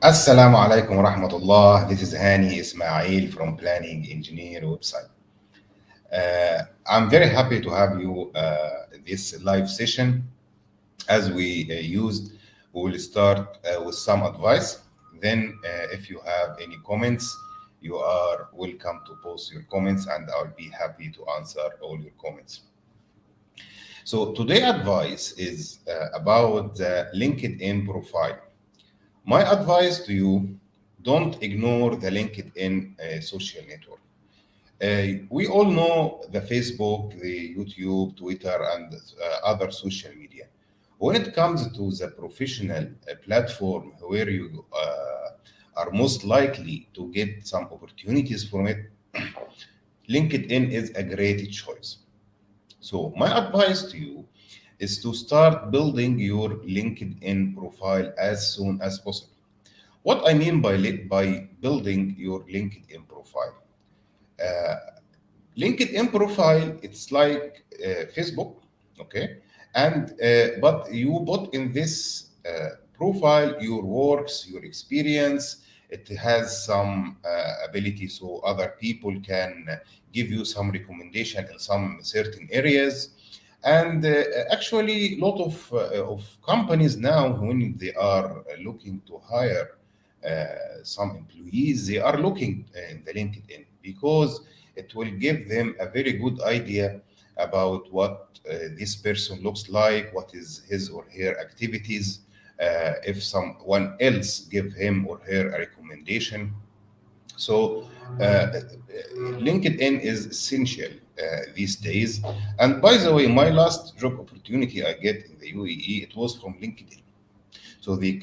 Assalamu alaikum wa rahmatullah. This is Hany Ismail from Planning Engineer website. I'm very happy to have you this live session. As we used, we will start with some advice. Then, if you have any comments, you are welcome to post your comments, and I'll be happy to answer all your comments. So, today advice is about the LinkedIn profile. My advice to you, don't ignore the LinkedIn social network. We all know the Facebook, the YouTube, Twitter, and other social media. When it comes to the professional platform where you are most likely to get some opportunities from it, LinkedIn is a great choice. So, my advice to you is to start building your LinkedIn profile as soon as possible. What I mean by building your LinkedIn profile. Uh, LinkedIn profile, it's like Facebook, okay? And but you put in this profile your works, your experience. It has some ability so other people can give you some recommendation in some certain areas. And actually, a lot of companies now, when they are looking to hire some employees, they are looking in the LinkedIn because it will give them a very good idea about what this person looks like, what is his or her activities, if someone else give him or her a recommendation. So LinkedIn is essential these days. And by the way, my last job opportunity I get in the UAE, it was from LinkedIn. So they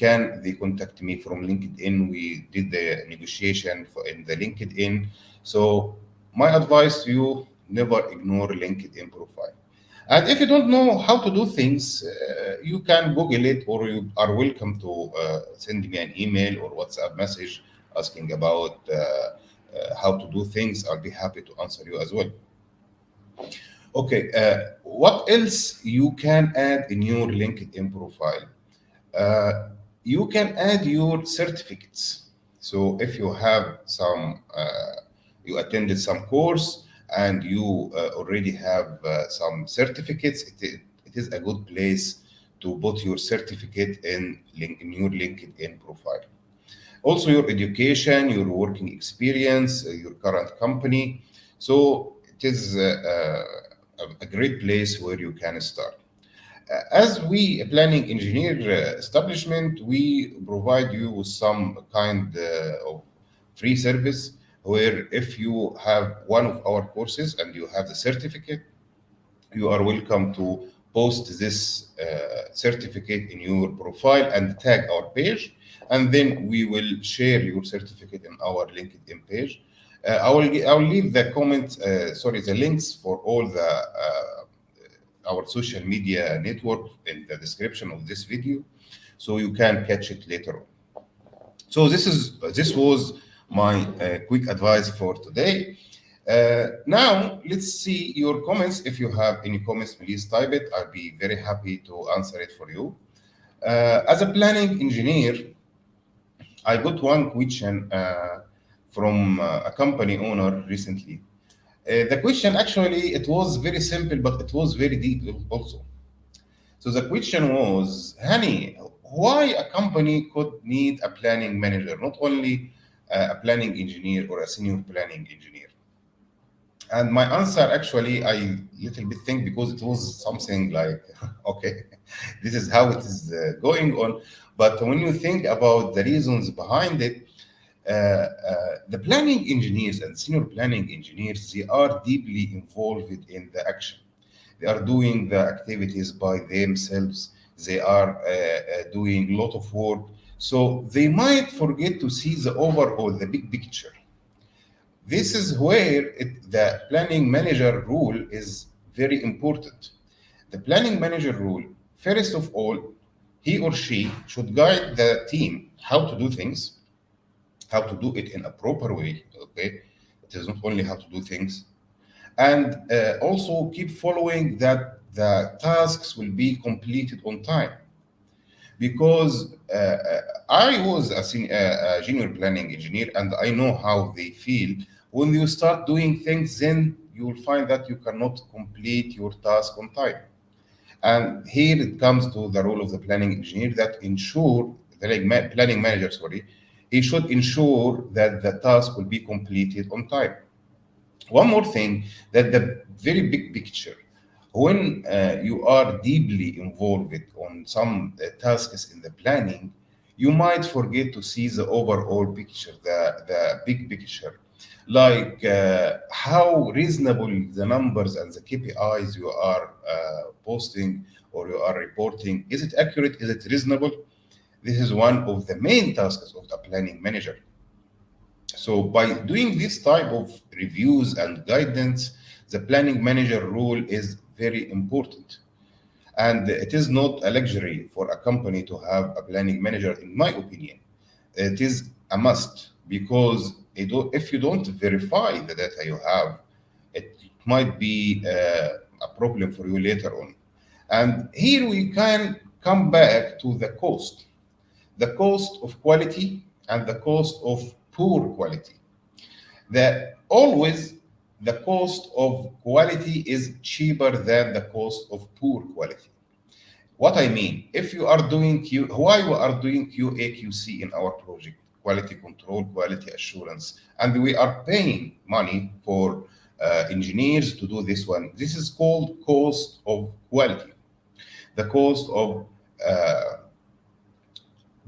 contact me from LinkedIn. We did the negotiation for in the LinkedIn. So my advice to you, never ignore LinkedIn profile. And if you don't know how to do things, you can Google it, or you are welcome to send me an email or WhatsApp message asking about how to do things. I'll be happy to answer you as well. Okay, what else you can add in your LinkedIn profile? Uh, you can add your certificates. So if you have you attended some course and you already have some certificates, it is a good place to put your certificate in your LinkedIn profile. Also, your education, your working experience, your current company. So it is a great place where you can start. As we, a planning engineer establishment, we provide you with some kind of free service where if you have one of our courses and you have the certificate, you are welcome to post this certificate in your profile and tag our page, and then we will share your certificate in our LinkedIn page. I will leave the the links for all the our social media network in the description of this video, so you can catch it later on. So this was my quick advice for today. Now let's see your comments. If you have any comments, please type it. I'll be very happy to answer it for you. As a planning engineer, I got one question from a company owner recently. The question actually it was very simple, but it was very deep also. So the question was, Hani, why a company could need a planning manager, not only a planning engineer or a senior planning engineer? And my answer actually, I little bit think because it was something like, okay, this is how it is going on. But when you think about the reasons behind it, the planning engineers and senior planning engineers, they are deeply involved in the action. They are doing the activities by themselves. They are doing a lot of work. So they might forget to see the overall, the big picture. This is where the planning manager rule is very important. The planning manager rule, first of all, he or she should guide the team how to do things, how to do it in a proper way. Okay, it is not only how to do things, and also keep following that the tasks will be completed on time. because I was a junior planning engineer, and I know how they feel when you start doing things. Then you will find that you cannot complete your task on time. And here it comes to the role of the planning engineer that ensure the planning manager, sorry, he should ensure that the task will be completed on time. One more thing, that the very big picture, when you are deeply involved on some tasks in the planning, you might forget to see the overall picture, the big picture, like how reasonable the numbers and the KPIs you are posting or you are reporting. Is it accurate? Is it reasonable? This is one of the main tasks of the planning manager. So by doing this type of reviews and guidance, the planning manager role is very important. And it is not a luxury for a company to have a planning manager, in my opinion. It is a must because if you don't verify the data you have, it might be a problem for you later on. And here we can come back to the cost of quality and the cost of poor quality. The always the cost of quality is cheaper than the cost of poor quality. What I mean, if you are doing why we are doing QA/QC in our project, quality control, quality assurance, and we are paying money for engineers to do this one. This is called cost of quality, the cost of uh,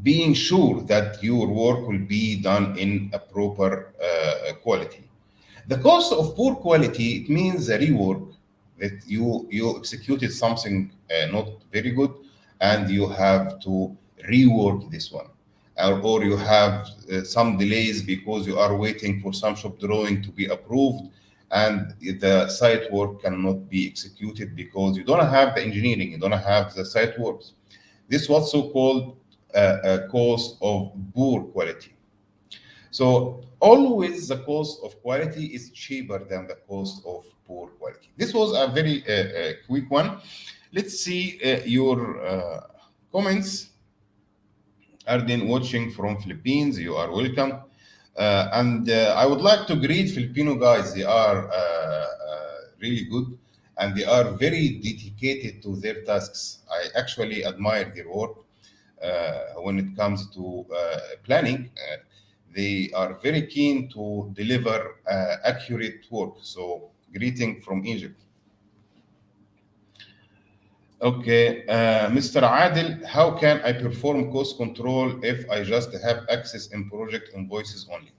being sure that your work will be done in a proper quality. The cost of poor quality, it means the rework that you executed something not very good, and you have to rework this one, or you have some delays because you are waiting for some shop drawing to be approved, and the site work cannot be executed because you don't have the engineering, you don't have the site works. This was so called cost of poor quality. So always the cost of quality is cheaper than the cost of poor quality. This was a very quick one. Let's see your comments. Arden watching from Philippines, you are welcome. And I would like to greet Filipino guys. They are really good and they are very dedicated to their tasks. I actually admire their work when it comes to planning. They are very keen to deliver accurate work. So, greeting from Egypt. Okay, Mr. Adil, how can I perform cost control if I just have access in project invoices only?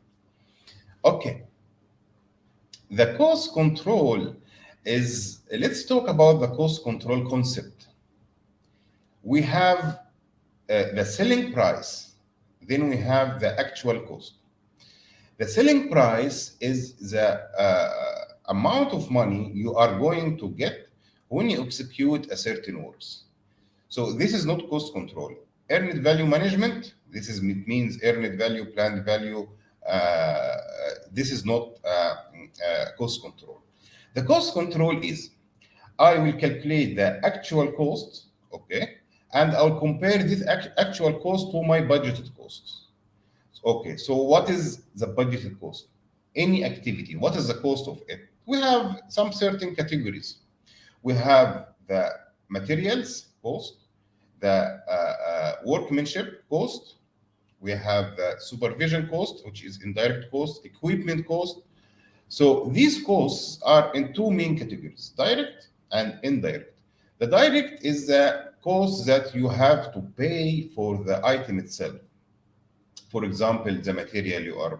Okay, the cost control is, let's talk about the cost control concept. We have the selling price, then we have the actual cost. The selling price is the amount of money you are going to get when you execute a certain works. So this is not cost control. Earned value management, this is it means earned value, planned value. This is not cost control. The cost control is I will calculate the actual cost, okay, and I'll compare this actual cost to my budgeted costs. Okay, so what is the budgeted cost? Any activity, what is the cost of it? We have some certain categories. We have the materials cost, the workmanship cost, we have the supervision cost, which is indirect cost, equipment cost. So these costs are in two main categories, direct and indirect. The direct is the cost that you have to pay for the item itself. For example, the material you are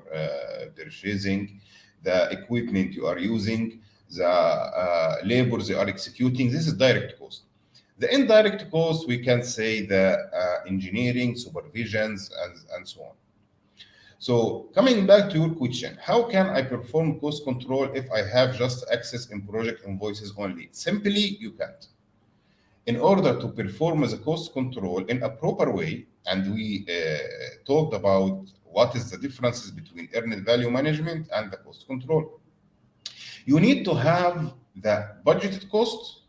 purchasing, the equipment you are using, the labors you are executing. This is direct cost. The indirect cost, we can say the engineering, supervisions, and so on. So coming back to your question, how can I perform cost control if I have just access in project invoices only? Simply, you can't. In order to perform the cost control in a proper way, and we talked about what is the differences between earned value management and the cost control. You need to have the budgeted cost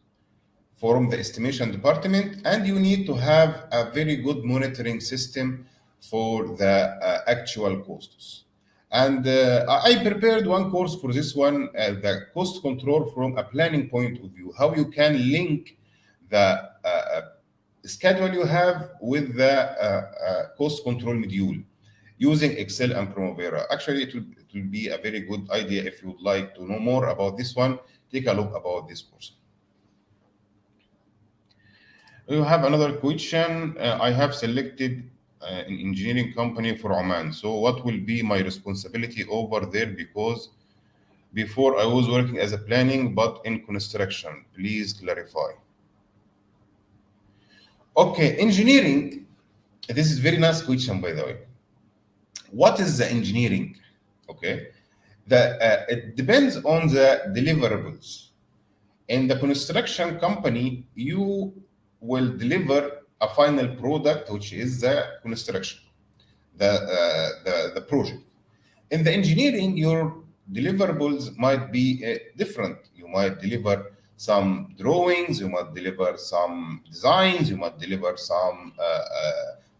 from the estimation department, and you need to have a very good monitoring system for the actual costs. And I prepared one course for this one, the cost control from a planning point of view, how you can link the schedule you have with the cost control module using Excel and Primavera. Actually, it will be a very good idea if you would like to know more about this one. Take a look about this course. You have another question. I have selected an engineering company for Oman. So what will be my responsibility over there? Because before I was working as a planning, but in construction. Please clarify. Okay, engineering. This is very nice question, by the way. What is the engineering? Okay, it depends on the deliverables. In the construction company, you will deliver a final product, which is the construction, the project. In the engineering, your deliverables might be different. You might deliver some drawings, you might deliver some designs, you might deliver some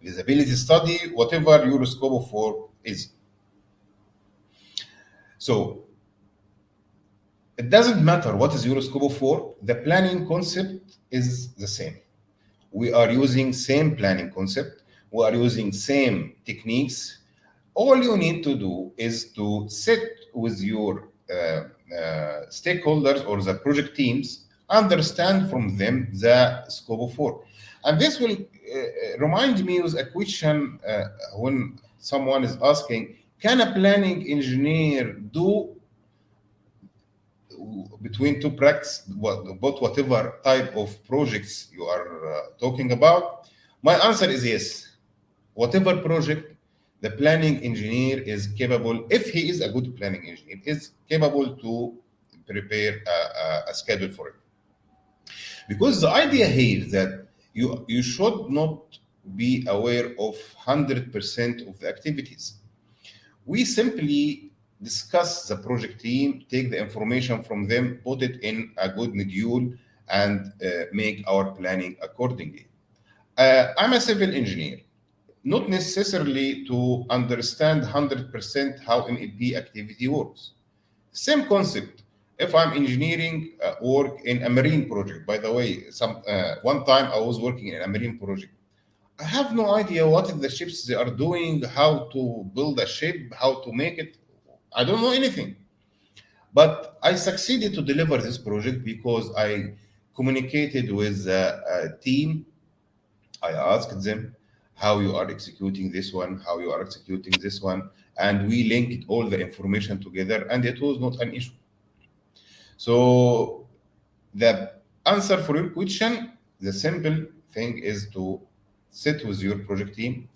feasibility study, whatever your scope of work is. So it doesn't matter what is your scope of work, the planning concept is the same. We are using same planning concept, we are using same techniques. All you need to do is to sit with your stakeholders or the project teams, understand from them the scope of work. And this will remind me with a question when someone is asking, can a planning engineer do between two practice, about whatever type of projects you are talking about? My answer is yes. Whatever project, the planning engineer is capable, if he is a good planning engineer, is capable to prepare a schedule for it. Because the idea here is that you should not be aware of 100% of the activities. We simply discuss the project team, take the information from them, put it in a good module, and make our planning accordingly. I'm a civil engineer, not necessarily to understand 100% how MEP activity works. Same concept. If I'm engineering work in a marine project, by the way, one time I was working in a marine project. I have no idea what is the ships they are doing, how to build a ship, how to make it. I don't know anything. But I succeeded to deliver this project because I communicated with the team. I asked them how you are executing this one, how you are executing this one, and we linked all the information together, and it was not an issue. So the answer for your question, the simple thing is to sit with your project team,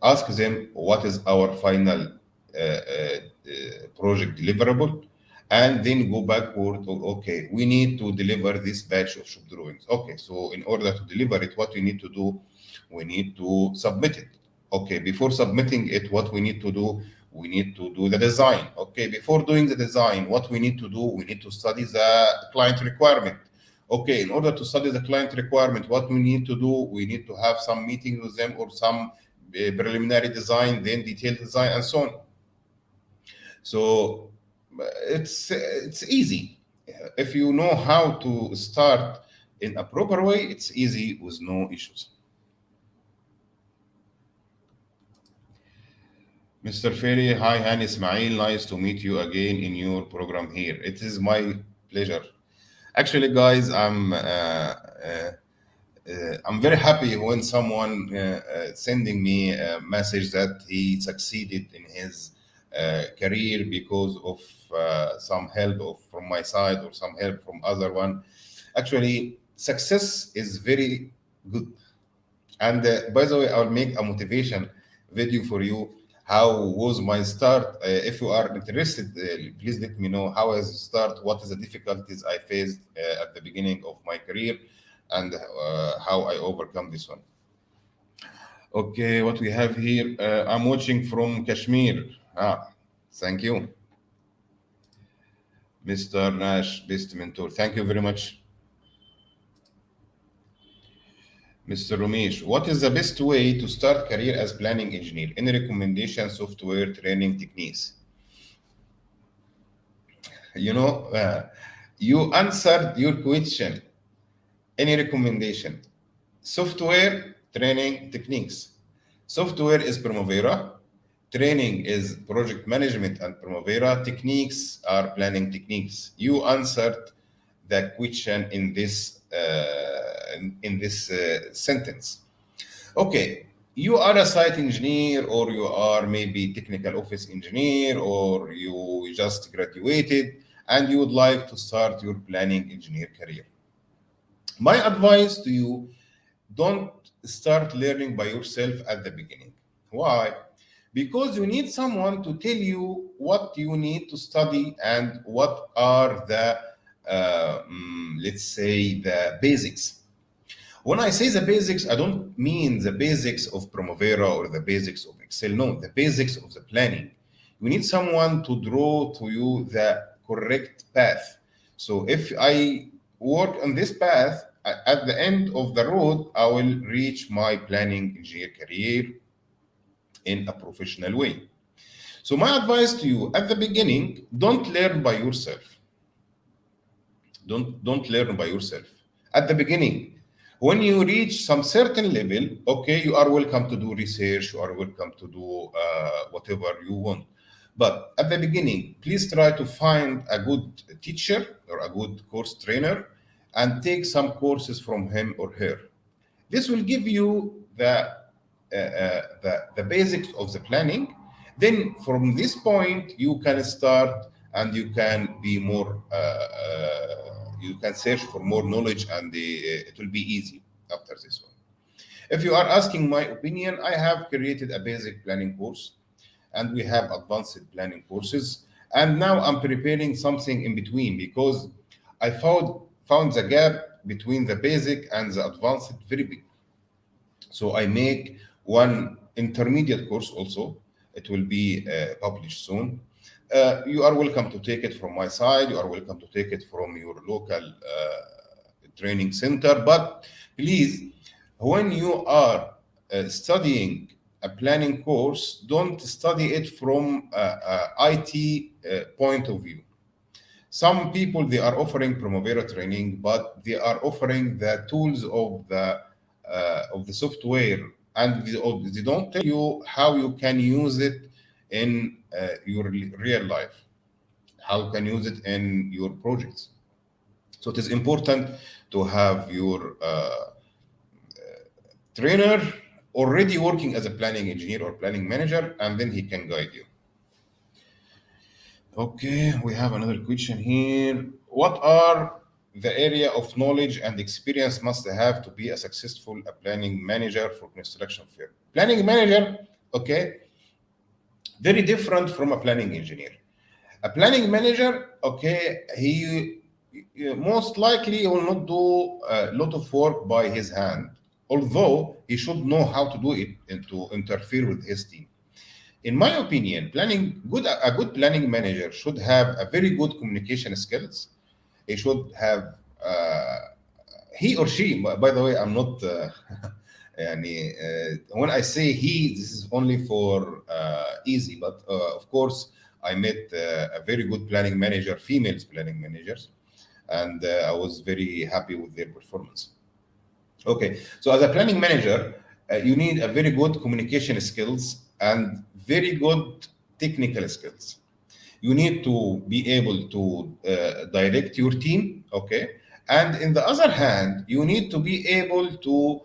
ask them what is our final project deliverable, and then go backward to, okay, we need to deliver this batch of shop drawings. Okay, so in order to deliver it, what we need to do, we need to submit it. Okay, before submitting it, what we need to do, we need to do the design. Okay, before doing the design, what we need to do, we need to study the client requirement. Okay, in order to study the client requirement, what we need to do, we need to have some meeting with them or some preliminary design, then detailed design, and so on. So it's easy. If you know how to start in a proper way, it's easy with no issues. Mr. Ferry, hi, Hany Ismail. Nice to meet you again in your program here. It is my pleasure. Actually, guys, I'm very happy when someone sending me a message that he succeeded in his career because of some help from my side or some help from other one. Actually, success is very good. And by the way, I'll make a motivation video for you. How was my start? If you are interested, please let me know how I start, what is the difficulties I faced at the beginning of my career, and how I overcome this one. Okay, what we have here, I'm watching from Kashmir. Thank you. Mr. Nash, best mentor. Thank you very much. Mr. Ramesh, what is the best way to start career as planning engineer? Any recommendation, software, training techniques? You know, you answered your question. Any recommendation? Software, training techniques. Software is Primavera. Training is project management and Primavera. Techniques are planning techniques. You answered the question in this sentence. Okay, you are a site engineer, or you are maybe technical office engineer, or you just graduated and you would like to start your planning engineer career. My advice to you, don't start learning by yourself at the beginning. Why? Because you need someone to tell you what you need to study and what are the, let's say, the basics. When I say the basics, I don't mean the basics of Primavera or the basics of Excel. No, the basics of the planning. You need someone to draw to you the correct path. So if I work on this path, at the end of the road, I will reach my planning engineer career in a professional way. So my advice to you at the beginning, don't learn by yourself. Don't learn by yourself. At the beginning, when you reach some certain level, okay, you are welcome to do research, you are welcome to do whatever you want. But at the beginning, please try to find a good teacher or a good course trainer and take some courses from him or her. This will give you the basics of the planning. Then from this point, you can start and you can be more, you can search for more knowledge, and it will be easy after this one. If you are asking my opinion, I have created a basic planning course and we have advanced planning courses. And now I'm preparing something in between because I found the gap between the basic and the advanced very big. So I make one intermediate course also. It will be published soon. You are welcome to take it from my side. You are welcome to take it from your local training center. But please, when you are studying a planning course, don't study it from IT point of view. Some people, they are offering Primavera training, but they are offering the tools of the software, and they don't tell you how you can use it in your real life, how you can use it in your projects. So it is important to have your trainer already working as a planning engineer or planning manager, and then he can guide you. Okay, we have another question here. What are the area of knowledge and experience must have to be a successful planning manager for construction firm? Planning manager, okay, very different from a planning engineer. A planning manager, okay, he most likely will not do a lot of work by his hand, although he should know how to do it and to interfere with his team. In my opinion, a good planning manager should have a very good communication skills. He should have he or she. By the way, I'm not. When I say he, this is only for easy. But of course, I met a very good planning manager, females planning managers, and I was very happy with their performance. Okay, so as a planning manager, you need a very good communication skills and very good technical skills. You need to be able to direct your team, okay? And in the other hand, you need to be able to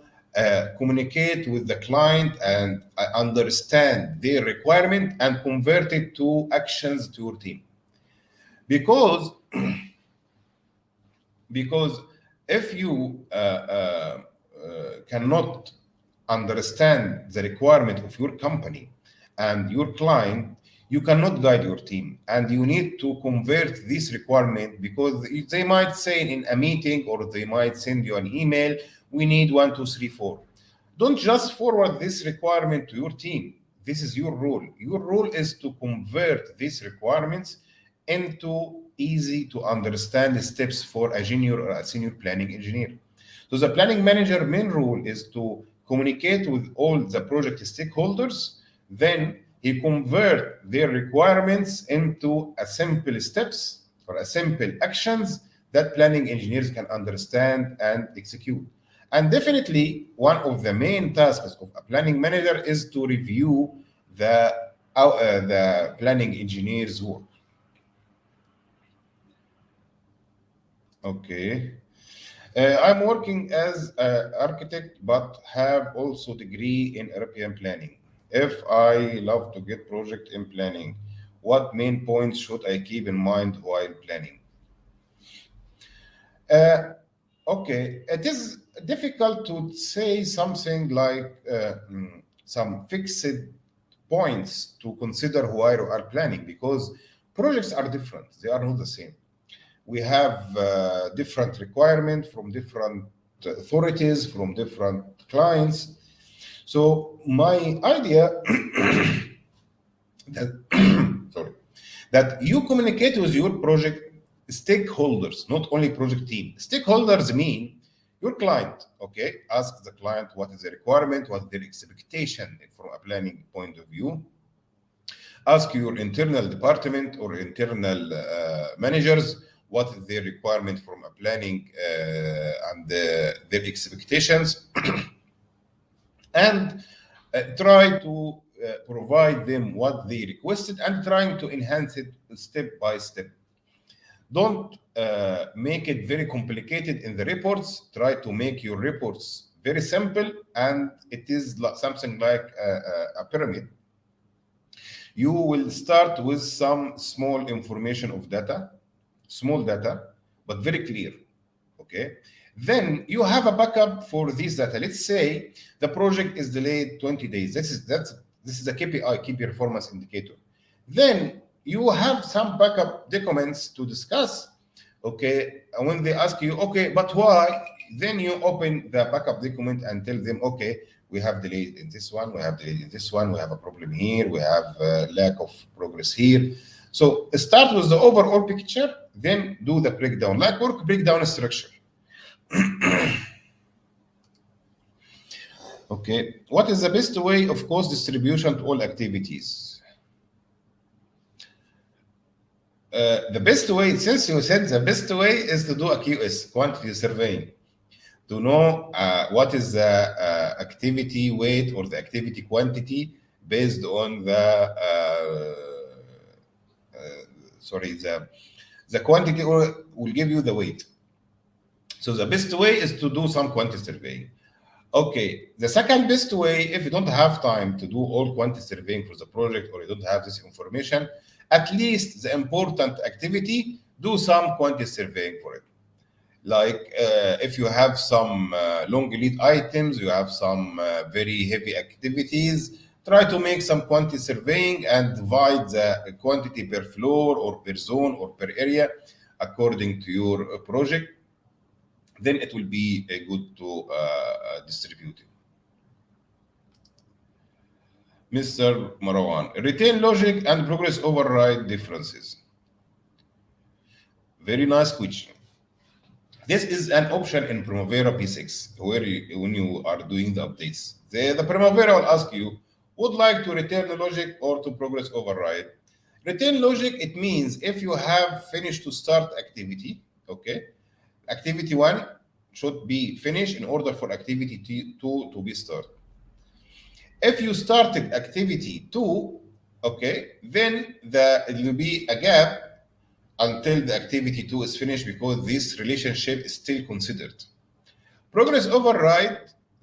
communicate with the client and understand their requirement and convert it to actions to your team. Because if you cannot understand the requirement of your company and your client, you cannot guide your team, and you need to convert this requirement, because they might say in a meeting or they might send you an email, we need 1 2 3 4. Don't just forward this requirement to your team. This is your role. Your role is to convert these requirements into easy to understand steps for a junior or a senior planning engineer. So the planning manager main role is to communicate with all the project stakeholders. Then he convert their requirements into a simple steps or a simple actions that planning engineers can understand and execute. And definitely one of the main tasks of a planning manager is to review the planning engineer's work. Okay. I'm working as an architect, but have also degree in European planning. If I love to get project in planning, what main points should I keep in mind while planning? Uh, okay, it is difficult to say something like some fixed points to consider while you are planning because projects are different. They are not the same. We have different requirements from different authorities, from different clients. So my idea that sorry, that you communicate with your project stakeholders, not only project team. Stakeholders mean your client. Okay, ask the client what is the requirement, what is their expectation from a planning point of view. Ask your internal department or internal managers what is their requirement from a planning and their expectations, and try to provide them what they requested and trying to enhance it step by step. Don't make it very complicated in the reports. Try to make your reports very simple, and it is something like a pyramid. You will start with some small information of data, small data, but very clear. Okay. Then you have a backup for this data. Let's say the project is delayed 20 days. This is a KPI, key performance indicator. Then you have some backup documents to discuss. Okay. And when they ask you, okay, but why? Then you open the backup document and tell them, okay, we have delayed in this one, we have delayed in this one, we have a problem here, we have lack of progress here. So start with the overall picture, then do the breakdown, like work breakdown structure. Okay, what is the best way of cost distribution to all activities? The best way, since you said the best way is to do a QS, quantity surveying, to know what is the activity weight or the activity quantity based on the quantity will give you the weight. So the best way is to do some quantity surveying. Okay, the second best way, if you don't have time to do all quantity surveying for the project or you don't have this information, at least the important activity, do some quantity surveying for it. Like if you have some long lead items, you have some very heavy activities, try to make some quantity surveying and divide the quantity per floor or per zone or per area according to your project. Then it will be good to distribute it. Mr. Marwan, retain logic and progress override differences. Very nice question. This is an option in Primavera P6 where when you are doing the updates. The Primavera will ask you, would like to return the logic or to progress override? Retain logic, it means if you have finished to start activity, okay, activity 1 should be finished in order for activity 2 to be started. If you started activity 2, okay, then it will be a gap until the activity 2 is finished because this relationship is still considered. Progress override,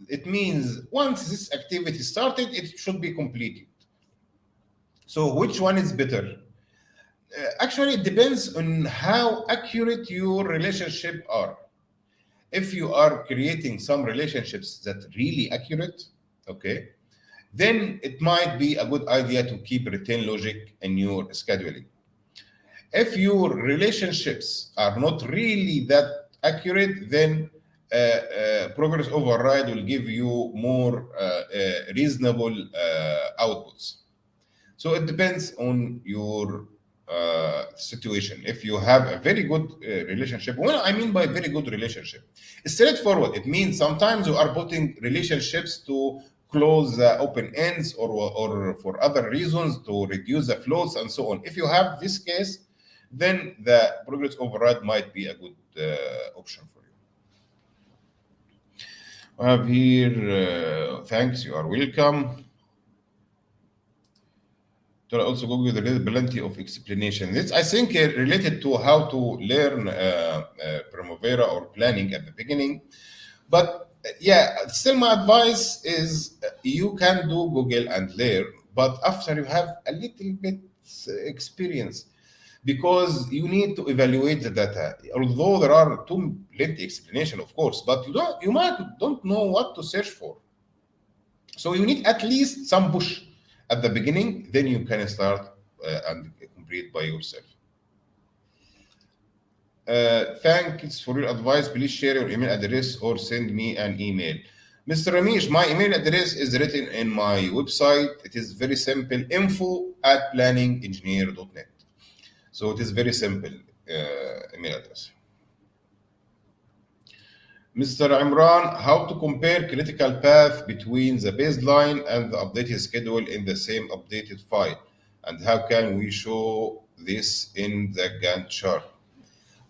it means once this activity started, it should be completed. So which one is better? Actually, it depends on how accurate your relationship are. If you are creating some relationships that really accurate, okay, then it might be a good idea to keep retain logic in your scheduling. If your relationships are not really that accurate, then progress override will give you more reasonable outputs. So it depends on your situation. If you have a very good relationship, what I mean by very good relationship, it's straightforward. It means sometimes you are putting relationships to close the open ends or for other reasons to reduce the flows and so on. If you have this case, then the progress override might be a good option for you. I have here, thanks, you are welcome. Also Google there is plenty of explanation. This I think related to how to learn Primavera or planning at the beginning. But yeah, still my advice is you can do Google and learn, but after you have a little bit experience, because you need to evaluate the data. Although there are too lengthy explanation, of course, but you might don't know what to search for. So you need at least some push at the beginning, then you can start and complete by yourself. Thanks for your advice. Please share your email address or send me an email. Mr. Ramesh, my email address is written in my website. It is very simple, info@planningengineer.net. So it is very simple email address. Mr. Imran, how to compare critical path between the baseline and the updated schedule in the same updated file? And how can we show this in the Gantt chart?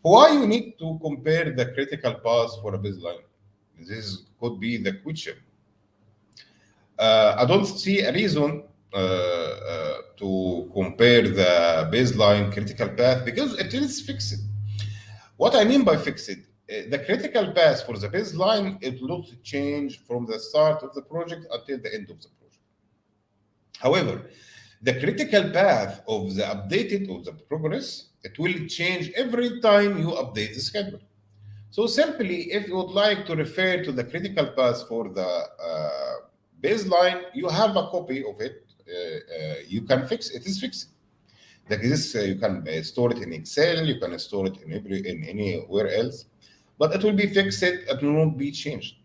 Why you need to compare the critical path for a baseline? This could be the question. I don't see a reason to compare the baseline critical path because it is fixed. What I mean by fixed, the critical path for the baseline, it will not change from the start of the project until the end of the project. However, the critical path of the updated of the progress, it will change every time you update the schedule. So simply, if you would like to refer to the critical path for the baseline, you have a copy of it. You can fix it. It is fixed. Like this, you can store it in Excel. You can store it in anywhere else, but it will be fixed. It will not be changed.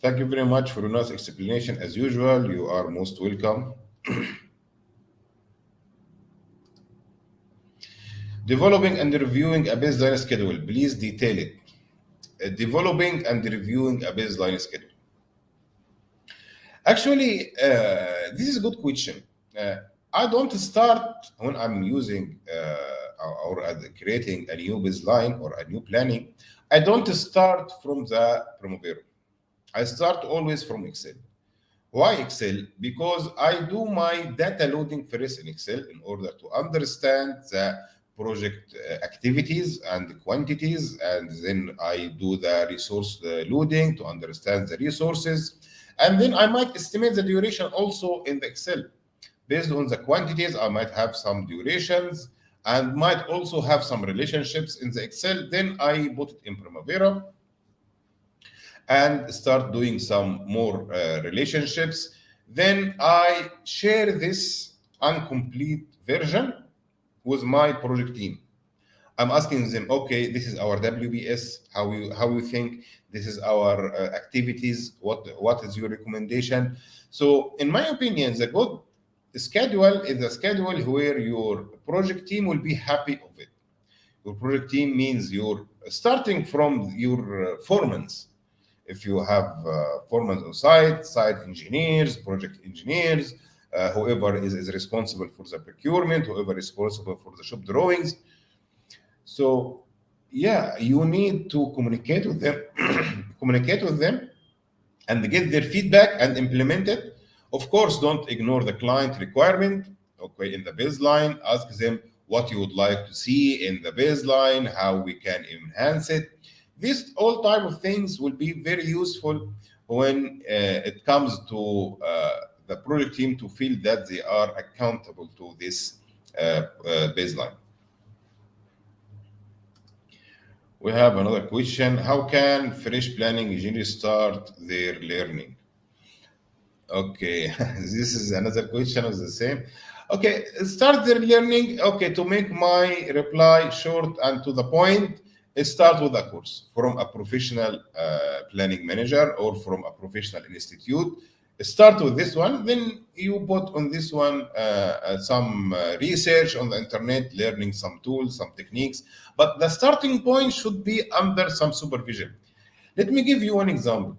Thank you very much for your nice explanation. As usual, you are most welcome. Developing and reviewing a baseline schedule. Please detail it. Developing and reviewing a baseline schedule. Actually, this is a good question. I don't start when I'm using or creating a new baseline or a new planning. I don't start from the Primavera. I start always from Excel. Why Excel? Because I do my data loading first in Excel in order to understand the project activities and quantities, and then I do the resource loading to understand the resources, and then I might estimate the duration also in the Excel. Based on the quantities, I might have some durations and might also have some relationships in the Excel. Then I put it in Primavera and start doing some more relationships. Then I share this incomplete version with my project team. I'm asking them, okay, this is our WBS, how you think, this is our activities, what is your recommendation? So in my opinion, the good schedule is a schedule where your project team will be happy of it. Your project team means you're starting from your foremans. If you have foremen on site engineers, project engineers, whoever is responsible for the procurement, whoever is responsible for the shop drawings. So yeah, you need to communicate with them, and get their feedback and implement it. Of course, don't ignore the client requirement. Okay, in the baseline, ask them what you would like to see in the baseline, how we can enhance it. These all type of things will be very useful when it comes to the project team to feel that they are accountable to this baseline. We have another question. How can fresh planning engineers start their learning? Okay, this is another question of the same. Okay, start their learning. Okay, to make my reply short and to the point, start with a course from a professional planning manager or from a professional institute. Start with this one, then you put on this one some research on the internet, learning some tools, some techniques, but the starting point should be under some supervision. Let me give you one example.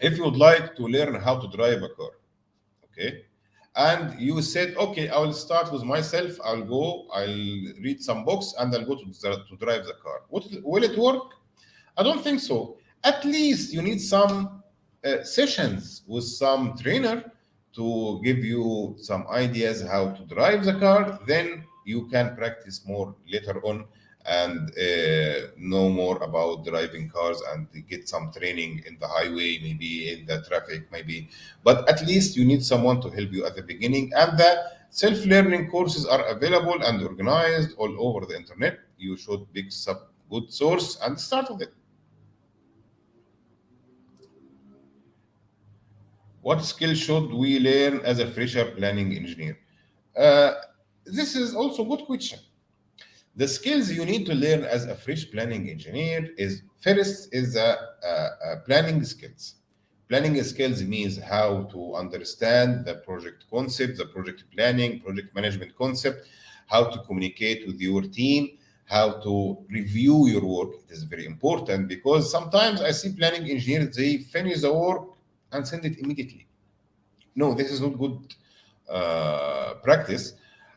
If you would like to learn how to drive a car, okay, and you said, okay, I will start with myself, I'll read some books, and I'll go to drive the car. Will it work? I don't think so. At least you need some sessions with some trainer to give you some ideas how to drive the car. Then you can practice more later on and know more about driving cars and get some training in the highway, maybe in the traffic, maybe. But at least you need someone to help you at the beginning. And the self-learning courses are available and organized all over the internet. You should pick some good source and start with it. What skill should we learn as a fresher planning engineer? Uh, this is also a good question. The skills you need to learn as a fresh planning engineer is first is planning skills. Planning skills means how to understand the project concept, the project planning, project management concept, how to communicate with your team, how to review your work. It is very important because sometimes I see planning engineers, they finish the work and send it immediately. No, this is not good practice.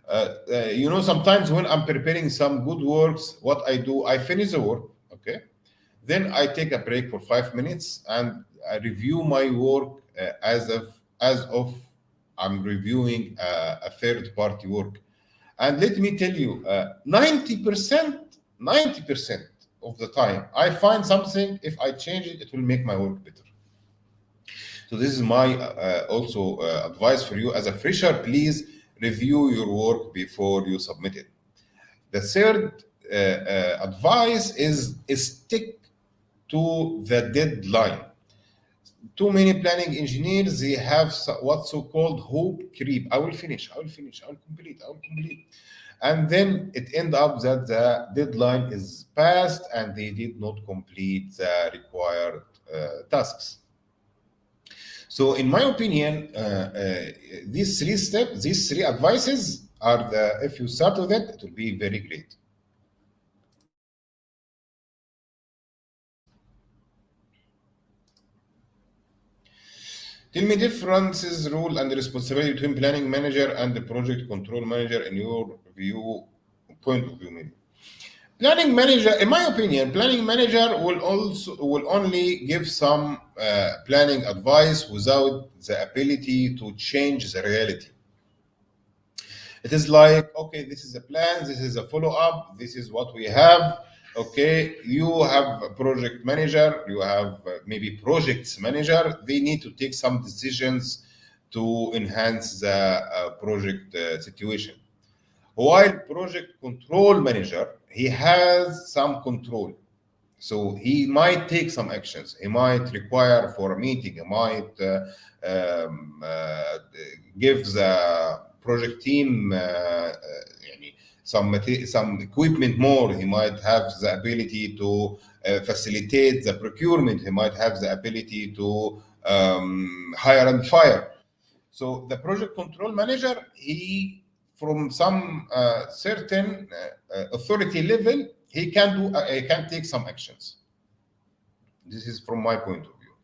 Sometimes when I'm preparing some good works, what I do, I finish the work, okay? Then I take a break for 5 minutes and I review my work as of I'm reviewing a third party work. And let me tell you, 90% of the time, I find something. If I change it, it will make my work better. So this is my also advice for you as a fresher. Please review your work before you submit it. The third advice is stick to the deadline. Too many planning engineers, they have what's so called hope creep. I will finish, I will finish, I will complete, I will complete. And then it end up that the deadline is passed and they did not complete the required tasks. So, in my opinion, these three steps, these three advices are the. If you start with it, it will be very great. Tell me differences, role, and responsibility between planning manager and the project control manager in your view, point of view, maybe. Planning manager, in my opinion, planning manager will only give some planning advice without the ability to change the reality. It is like, okay, this is a plan, this is a follow up, this is what we have. Okay, you have a project manager, you have maybe projects manager. They need to take some decisions to enhance the project situation. While project control manager, he has some control. So he might take some actions. He might require for a meeting. He might give the project team some equipment more. He might have the ability to facilitate the procurement. He might have the ability to hire and fire. So the project control manager, he from some certain authority level, he can take some actions. This is from my point of view.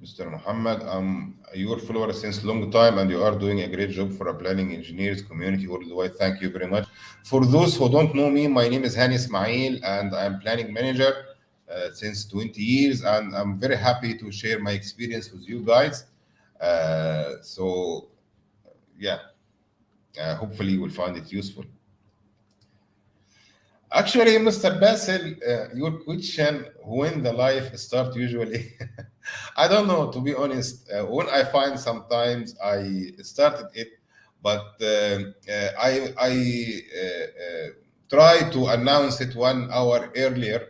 Mr. Muhammad, I'm your follower since long time, and you are doing a great job for a planning engineers community worldwide. Thank you very much. For those who don't know me, my name is Hany Ismail, and I'm planning manager since 20 years, and I'm very happy to share my experience with you guys. So, yeah, hopefully you will find it useful. Actually, Mr. Basil, your question, when the life start usually, I don't know, to be honest. When I find sometimes I started it, but I try to announce it 1 hour earlier.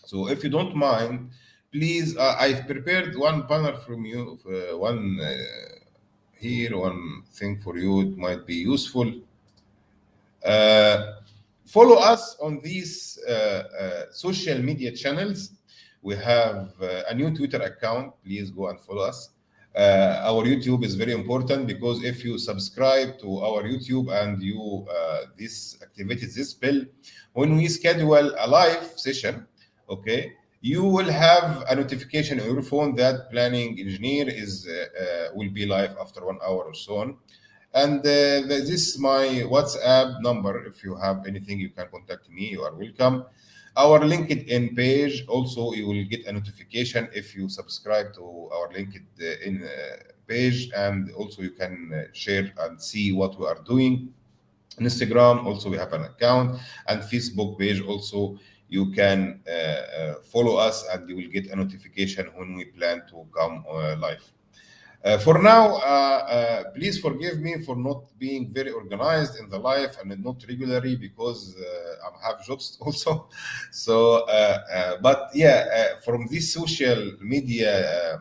So if you don't mind, please, I've prepared one banner from you, one here, one thing for you. It might be useful. Uh, Follow us on these social media channels. We have a new Twitter account. Please go and follow us. Our YouTube is very important, because if you subscribe to our YouTube and you this activates this bell, when we schedule a live session, okay, you will have a notification on your phone that planning engineer is will be live after 1 hour or so on. And this is my WhatsApp number. If you have anything, you can contact me. You are welcome. Our LinkedIn page, also, you will get a notification if you subscribe to our LinkedIn page. And also, you can share and see what we are doing. Instagram, also, we have an account. And Facebook page, also, you can follow us, and you will get a notification when we plan to come live. For now, please forgive me for not being very organized in the life and not regularly, because I have jobs also. So, but yeah, from these social media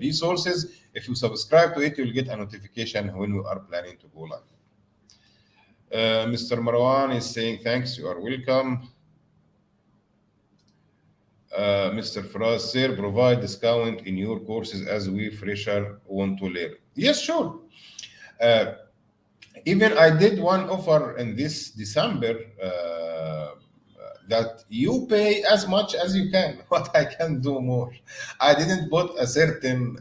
resources, if you subscribe to it, you'll get a notification when we are planning to go live. Mr. Marwan is saying thanks. You are welcome. Mr. Faraz, sir, provide discount in your courses as we fresher want to learn. Yes, sure. Even I did one offer in this December that you pay as much as you can. What I can do more. I didn't put a certain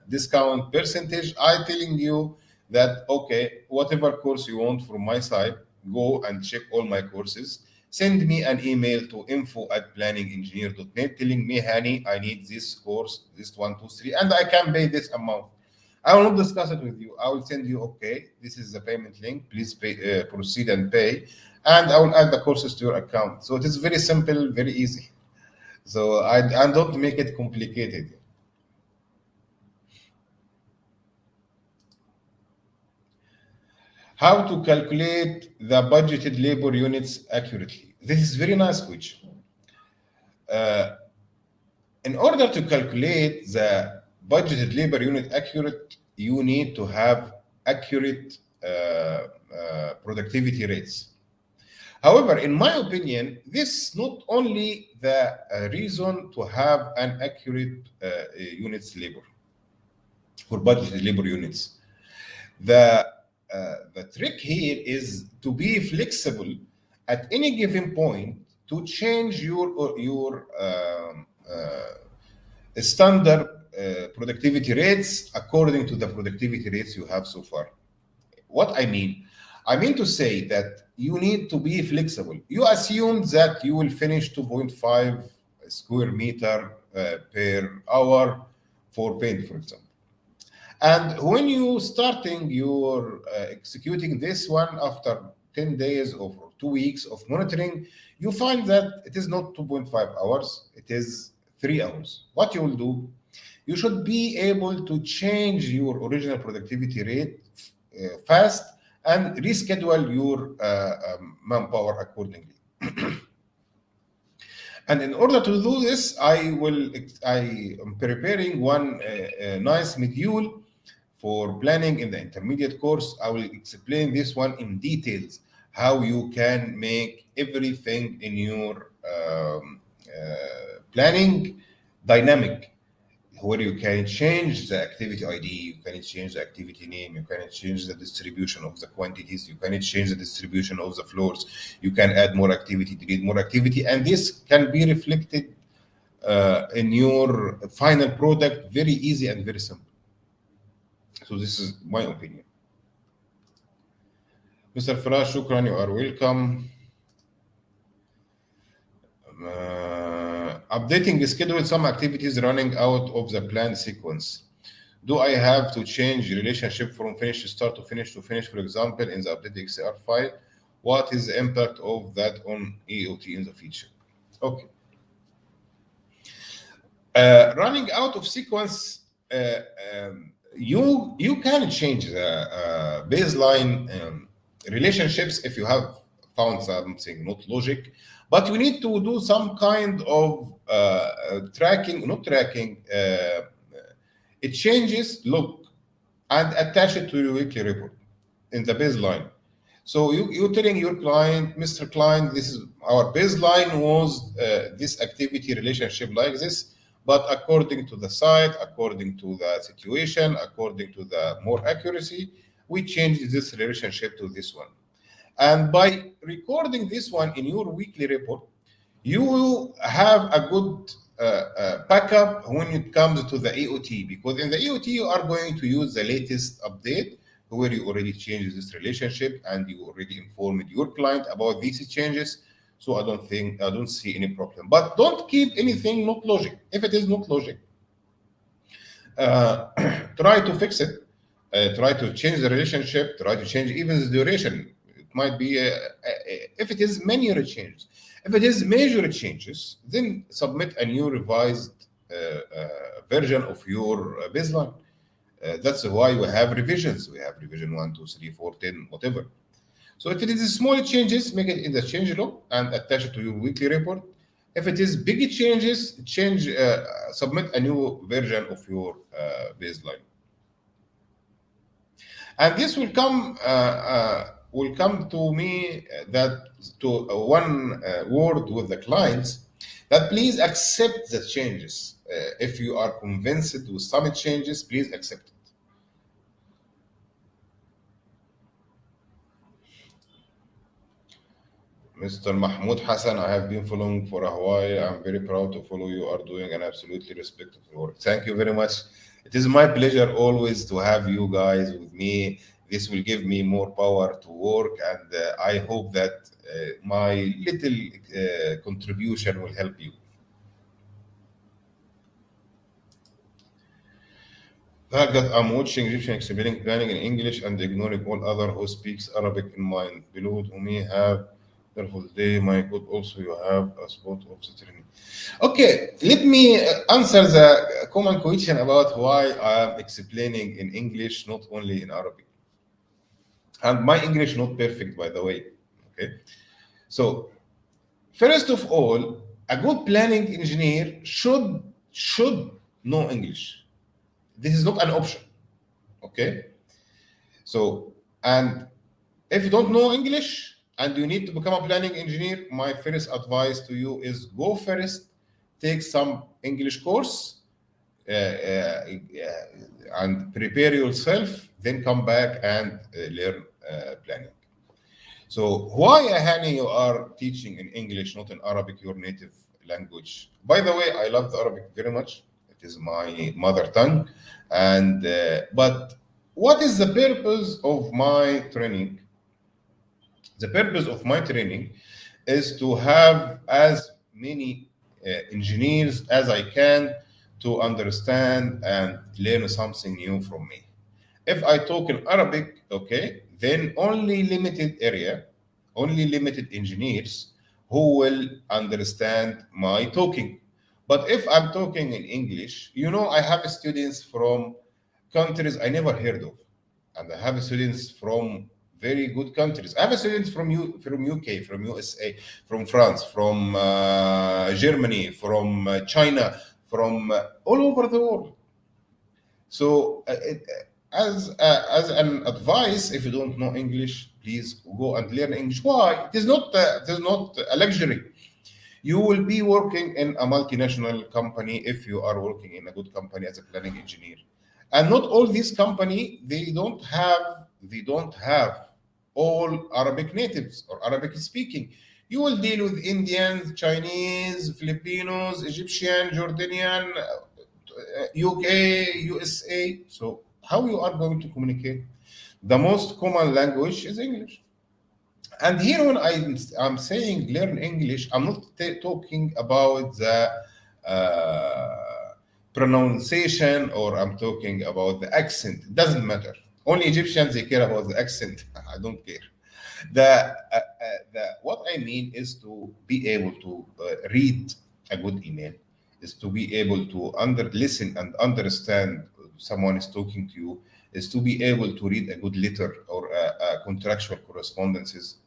discount percentage. I telling you that, okay, whatever course you want from my side, go and check all my courses. Send me an email to info@planningengineer.net telling me, Hany, I need this course, this 1, 2, 3, and I can pay this amount. I will not discuss it with you. I will send you, okay, this is the payment link. Please pay, proceed and pay. And I will add the courses to your account. So it is very simple, very easy. So I don't make it complicated. How to calculate the budgeted labor units accurately? This is very nice question. In order to calculate the budgeted labor unit accurate, you need to have accurate productivity rates. However, in my opinion, this is not only the reason to have an accurate units labor for budgeted labor units. The trick here is to be flexible at any given point to change your standard productivity rates according to the productivity rates you have so far. What I mean to say that you need to be flexible. You assume that you will finish 2.5 square meter per hour for paint, for example. And when you starting your executing this one after 10 days or 2 weeks of monitoring, you find that it is not 2.5 hours, it is 3 hours. What you will do, you should be able to change your original productivity rate fast and reschedule your manpower accordingly. And in order to do this, I am preparing one nice module for planning in the intermediate course. I will explain this one in details, how you can make everything in your planning dynamic, where you can change the activity ID, you can change the activity name, you can change the distribution of the quantities, you can change the distribution of the floors, you can add more activity, delete more activity, and this can be reflected in your final product very easy and very simple. So this is my opinion. Mr. Farash, shukran, you are welcome. Updating the schedule, some activities running out of the planned sequence. Do I have to change relationship from finish to start to finish, for example, in the updated XR file? What is the impact of that on EOT in the future? Okay. Running out of sequence, you can change the baseline relationships if you have found something not logic, but you need to do some kind of it changes log and attach it to your weekly report in the baseline. So you're telling your client, Mr. Client, this is our baseline was this activity relationship like this, but according to the site, according to the situation, according to the more accuracy, we changed this relationship to this one. And by recording this one in your weekly report, you will have a good backup when it comes to the EOT, because in the EOT you are going to use the latest update where you already changed this relationship and you already informed your client about these changes. So I don't see any problem. But don't keep anything not logic. If it is not logic, uh, try to fix it. Try to change the relationship. Try to change even the duration. It might be if it is minor changes. If it is major changes, then submit a new revised version of your baseline. That's why we have revisions. We have revision 1, 2, 3, 4, 10, whatever. So if it is small changes, make it in the change log and attach it to your weekly report. If it is big changes, submit a new version of your baseline. And this will come to me that to one word with the clients that please accept the changes. If you are convinced with some changes, please accept it. Mr. Mahmoud Hassan, I have been following for a while. I'm very proud to follow you are doing an absolutely respectful work. Thank you very much. It is my pleasure always to have you guys with me. This will give me more power to work, and I hope that my little contribution will help you. The fact that I'm watching Egyptian explaining planning in English and ignoring all other who speaks Arabic in mind. Below to me have wonderful day. My God, also you have a spot of the training. Okay, let me answer the common question about why I'm explaining in English, not only in Arabic. And my English not perfect, by the way. Okay, so first of all, a good planning engineer should know English. This is not an option. Okay, so and if you don't know English and you need to become a planning engineer, my first advice to you is go first, take some English course, and prepare yourself, then come back and learn planning. So why, Hani, you are teaching in English, not in Arabic, your native language? By the way, I love the Arabic very much. It is my mother tongue. And but what is the purpose of my training? The purpose of my training is to have as many engineers as I can to understand and learn something new from me. If I talk in Arabic, okay, then only limited area, only limited engineers who will understand my talking. But if I'm talking in English, I have students from countries I never heard of, and I have students from very good countries. I have students from UK, from USA, from France, from Germany, from China, from all over the world. So, as an advice, if you don't know English, please go and learn English. Why? It is not a luxury. You will be working in a multinational company if you are working in a good company as a planning engineer. And not all these company they don't have all Arabic natives or Arabic speaking. You will deal with Indians, Chinese, Filipinos, Egyptian, Jordanian, UK, USA. So how you are going to communicate? The most common language is English. And here, when I'm saying learn English, I'm not talking about the pronunciation, or I'm talking about the accent. It doesn't matter. Only Egyptians they care about the accent. I don't care. The what I mean is to be able to read a good email, is to be able to listen and understand someone is talking to you, is to be able to read a good letter or a contractual correspondences.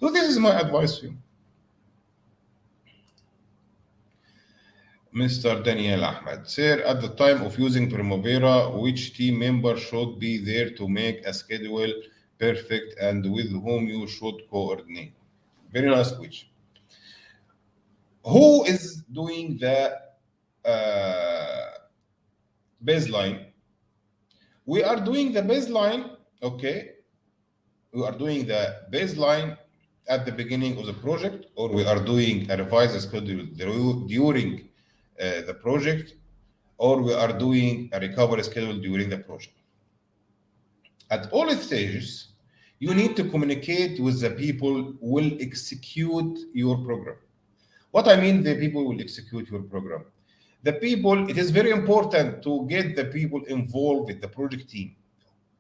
So this is my advice to you. Mr. Daniel Ahmed, sir, at the time of using Primavera, which team member should be there to make a schedule Perfect. And with whom you should coordinate. Very nice question. Who is doing the uh, baseline? We are doing the baseline, okay? We are doing the baseline at the beginning of the project, or we are doing a revised schedule during the project, or we are doing a recovery schedule during the project. At all stages, you need to communicate with the people who will execute your program. What I mean, the people will execute your program. The people, it is very important to get the people involved with the project team.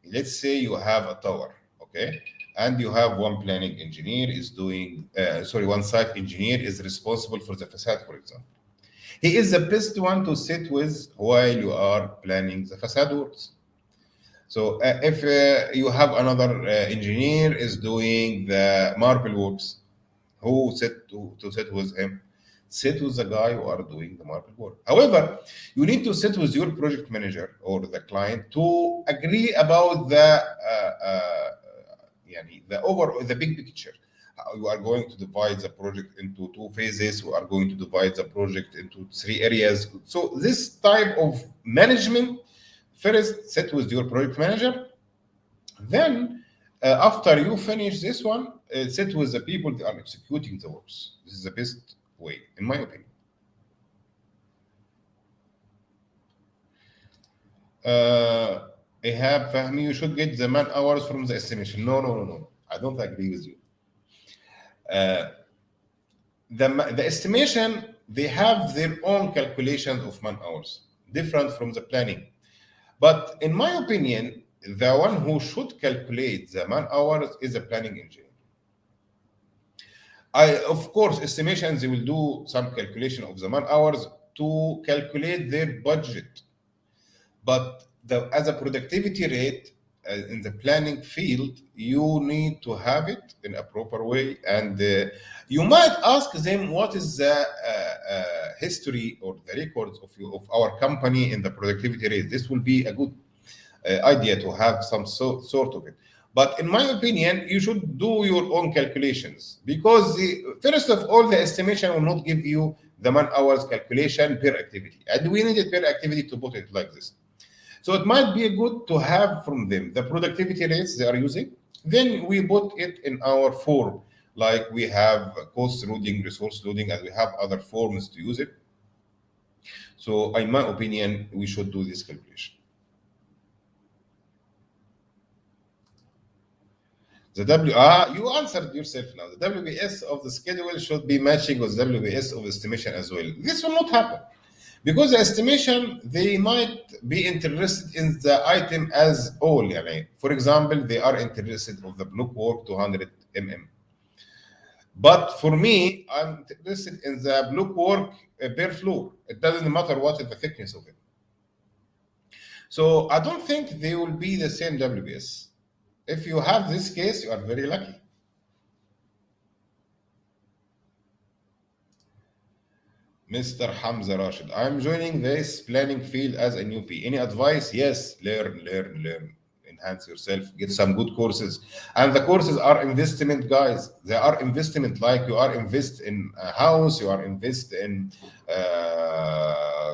Let's say you have a tower, okay, and you have one planning engineer is doing, one site engineer is responsible for the facade, for example. He is the best one to sit with while you are planning the facade works. So if you have another engineer is doing the marble works, who sit to sit with him? Sit with the guy who are doing the marble work. However, you need to sit with your project manager or the client to agree about the big picture. How you are going to divide the project into two phases. You are going to divide the project into three areas. So this type of management, first sit with your project manager, then after you finish this one, sit with the people that are executing the works. This is the best way, in my opinion. Ihab Fahmi, you should get the man hours from the estimation. No, no, no, no. I don't agree with you. The estimation, they have their own calculations of man hours, different from the planning. But in my opinion, the one who should calculate the man hours is a planning engineer. Of course, estimations, they will do some calculation of the man hours to calculate their budget. But as a productivity rate in the planning field, you need to have it in a proper way. And you might ask them what is the history or the records of our company in the productivity rate. This will be a good idea to have some sort of it. But in my opinion, you should do your own calculations, because first of all, the estimation will not give you the man hours calculation per activity. And we need it per activity to put it like this. So it might be good to have from them the productivity rates they are using. Then we put it in our form, like we have cost loading, resource loading, and we have other forms to use it. So in my opinion, we should do this calculation. You answered yourself now. The WBS of the schedule should be matching with WBS of estimation as well. This will not happen, because the estimation, they might be interested in the item as all. For example, they are interested of the block work 200 mm. But for me, I'm interested in the block work per floor. It doesn't matter what is the thickness of it. So I don't think they will be the same WBS. If you have this case, you are very lucky. Mr. Hamza Rashid, I'm joining this planning field as a newbie. Any advice? Yes, learn. Enhance yourself, get some good courses. And the courses are investment, guys. They are investment, like you are invest in a house, you are invest in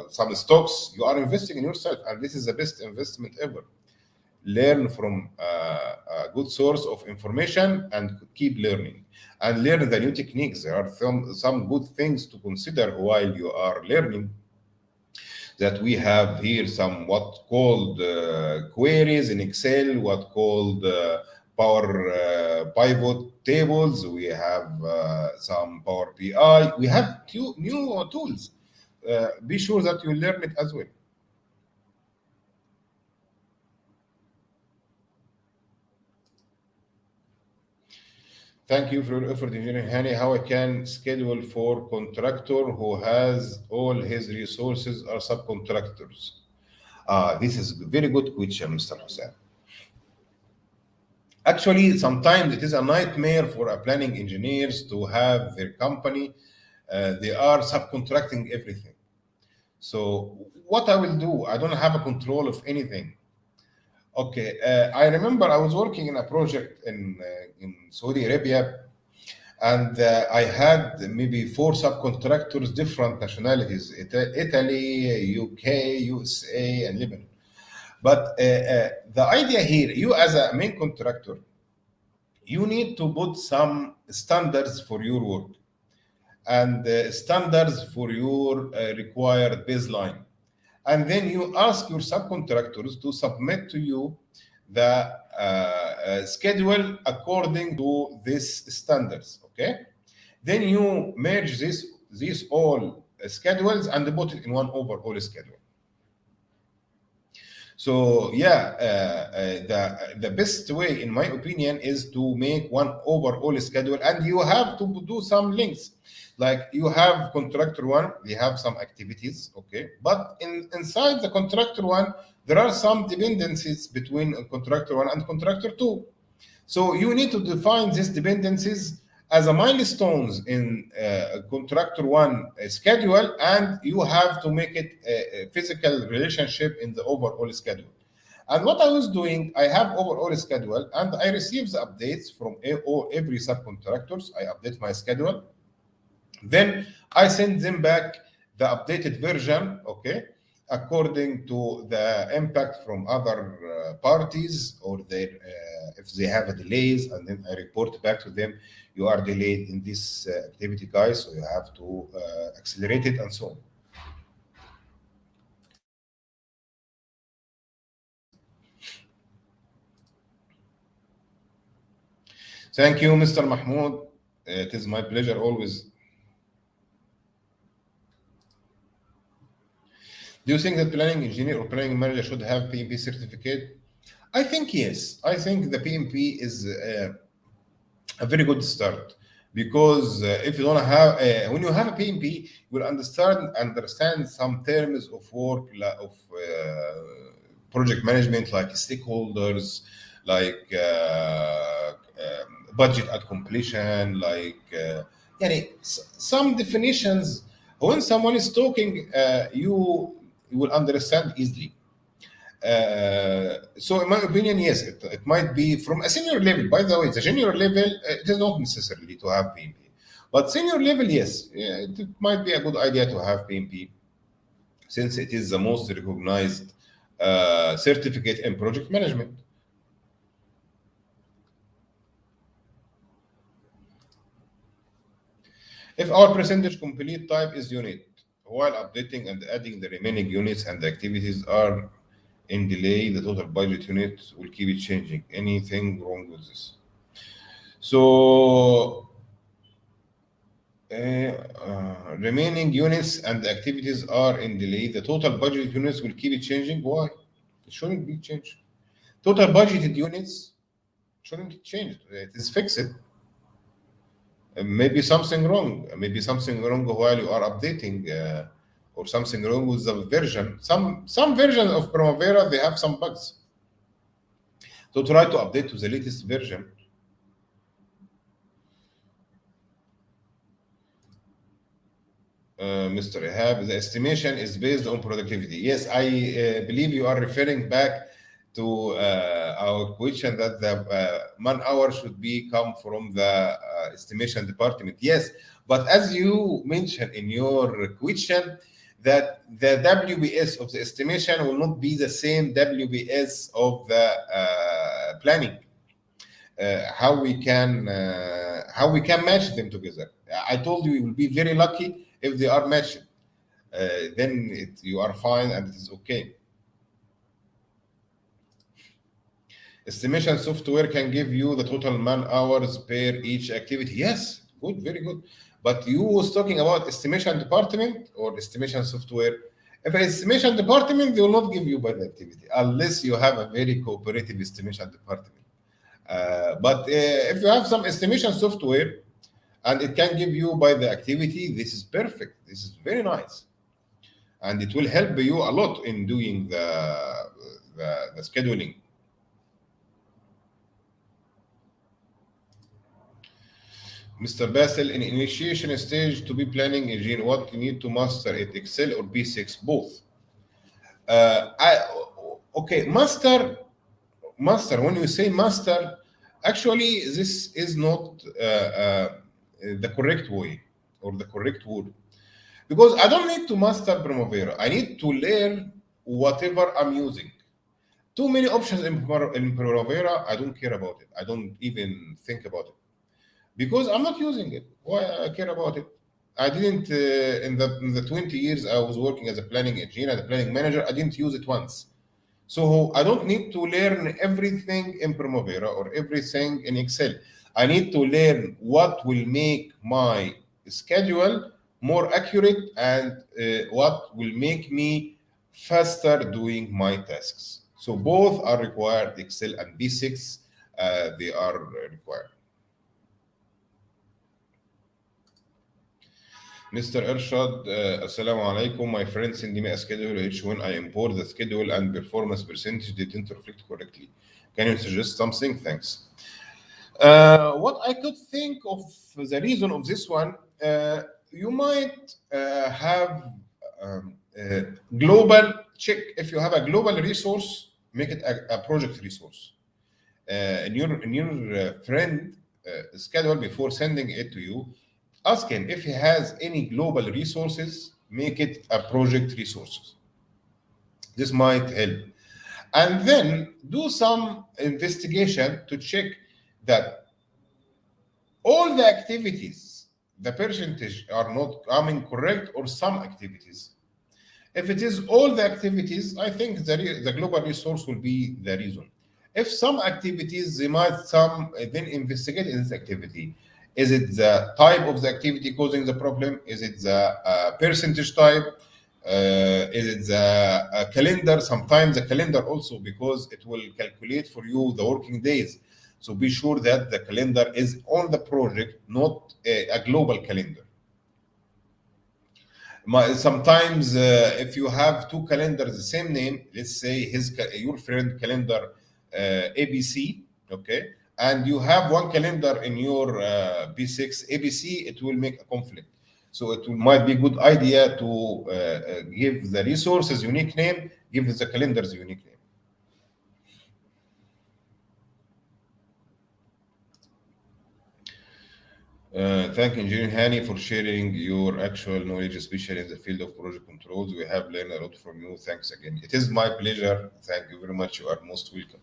some stocks, you are investing in yourself. And this is the best investment ever. Learn from a good source of information and keep learning, and learn the new techniques. There are some good things to consider while you are learning, that we have here some what called queries in Excel, what called Power Pivot tables. We have some Power BI. We have new tools. Be sure that you learn it as well. Thank you for your effort, Engineer Hani. How I can schedule for contractor who has all his resources are subcontractors? This is a very good question, Mr. Hussein. Actually, sometimes it is a nightmare for a planning engineers to have their company. They are subcontracting everything. So what I will do, I don't have a control of anything. Okay, I remember I was working in a project in Saudi Arabia, and I had maybe four subcontractors, different nationalities: Italy, UK, USA, and Lebanon. But the idea here, you as a main contractor, you need to put some standards for your work and standards for your required baseline. And then you ask your subcontractors to submit to you the schedule according to these standards. Okay, then you merge these all schedules and put it in one overall schedule. So yeah, the best way, in my opinion, is to make one overall schedule, and you have to do some links. Like you have contractor one, they have some activities, okay, but inside the contractor one, there are some dependencies between contractor one and contractor two. So you need to define these dependencies as a milestones in contractor one schedule, and you have to make it a physical relationship in the overall schedule. And what I was doing, I have overall schedule, and I receive the updates from every subcontractors. I update my schedule, then I send them back the updated version, okay, according to the impact from other parties, or their if they have a delays, and then I report back to them, you are delayed in this activity, guys, so you have to accelerate it, and so on. Thank you, Mr. Mahmoud. It is my pleasure always. Do you think that planning engineer or planning manager should have PMP certificate? I think yes. I think the PMP is a very good start, because if you don't have when you have a PMP, you will understand some terms of work, of project management, like stakeholders, like budget at completion, like some definitions. When someone is talking, you will understand easily. So in my opinion, yes, it might be from a senior level. By the way, the junior level, it is not necessarily to have PMP, but senior level, yes, it might be a good idea to have PMP, since it is the most recognized certificate in project management. If our percentage complete type is unit, while updating and adding the remaining units and the activities are in delay, the total budget unit will keep it changing. Anything wrong with this? So remaining units and activities are in delay. The total budget units will keep it changing. Why? It shouldn't be changed. Total budgeted units shouldn't change. It is fixed. Maybe something wrong. Maybe something wrong while you are updating, or something wrong with the version. Some versions of Primavera, they have some bugs. So try to update to the latest version. Mr. Ihab, the estimation is based on productivity. Yes, I believe you are referring back to our question that the man hour should be come from the estimation department. Yes, but as you mentioned in your question, that the WBS of the estimation will not be the same WBS of the planning. How we can match them together? I told you, you will be very lucky if they are matched. Then you are fine and it is okay. Estimation software can give you the total man hours per each activity. Yes, good, very good. But you was talking about estimation department or estimation software. If an estimation department, they will not give you by the activity unless you have a very cooperative estimation department. But if you have some estimation software and it can give you by the activity, this is perfect. This is very nice. And it will help you a lot in doing the scheduling. Mr. Basil, in initiation stage to be planning engine, what you need to master it, Excel or P6? Both. Okay, master master, when you say master, actually this is not the correct way or the correct word, because I don't need to master Primavera. I need to learn whatever I'm using. Too many options in Primavera. I don't care about it. I don't even think about it because I'm not using it. Why I care about it? I didn't in the 20 years I was working as a planning engineer and a planning manager. I didn't use it once. So I don't need to learn everything in Primavera or everything in Excel. I need to learn what will make my schedule more accurate and what will make me faster doing my tasks. So both are required, Excel and B6, they are required. Mr. Ershad, Assalamu alaikum. My friend sent me a schedule which when I import the schedule and performance percentage didn't reflect correctly. Can you suggest something? Thanks. What I could think of the reason of this one, you might have global check. If you have a global resource, make it a project resource. In your friend schedule before sending it to you, ask him if he has any global resources, make it a project resources. This might help. And then do some investigation to check that all the activities, the percentage are not coming correct or some activities. If it is all the activities, I think the global resource will be the reason. If some activities, they might then investigate in this activity. Is it the type of the activity causing the problem? Is it the percentage type? Is it the calendar? Sometimes the calendar also, because it will calculate for you the working days. So be sure that the calendar is on the project, not a global calendar. Sometimes if you have two calendars the same name, let's say your friend calendar ABC, okay, and you have one calendar in your B6 ABC, it will make a conflict. So might be a good idea to give the resources unique name, give the calendars unique name. Thank Engineer Hany for sharing your actual knowledge, especially in the field of project controls. We have learned a lot from you. Thanks again. It is my pleasure. Thank you very much. You are most welcome.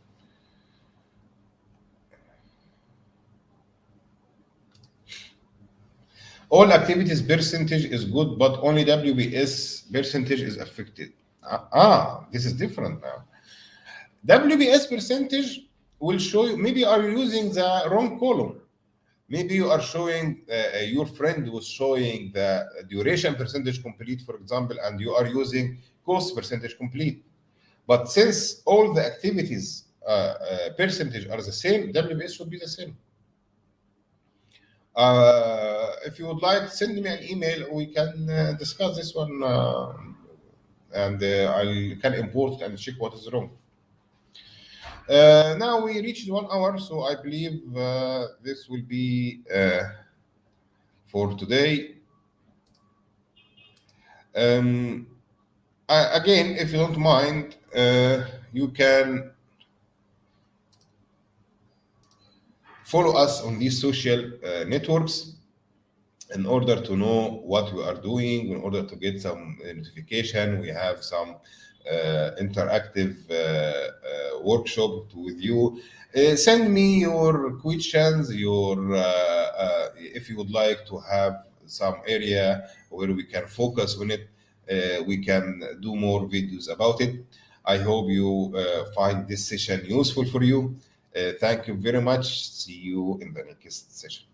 All activities percentage is good, but only WBS percentage is affected. This is different now. WBS percentage will show you, maybe are you using the wrong column? Maybe you are showing, your friend was showing the duration percentage complete, for example, and you are using cost percentage complete. But since all the activities percentage are the same, WBS should be the same. If you would like, send me an email. We can discuss this one, and I can import it and check what is wrong. Now we reached 1 hour, so I believe this will be for today. Again, if you don't mind, you can follow us on these social networks in order to know what we are doing, in order to get some notification. We have some interactive workshop with you. Send me your questions, if you would like to have some area where we can focus on it, we can do more videos about it. I hope you find this session useful for you. Thank you very much. See you in the next session.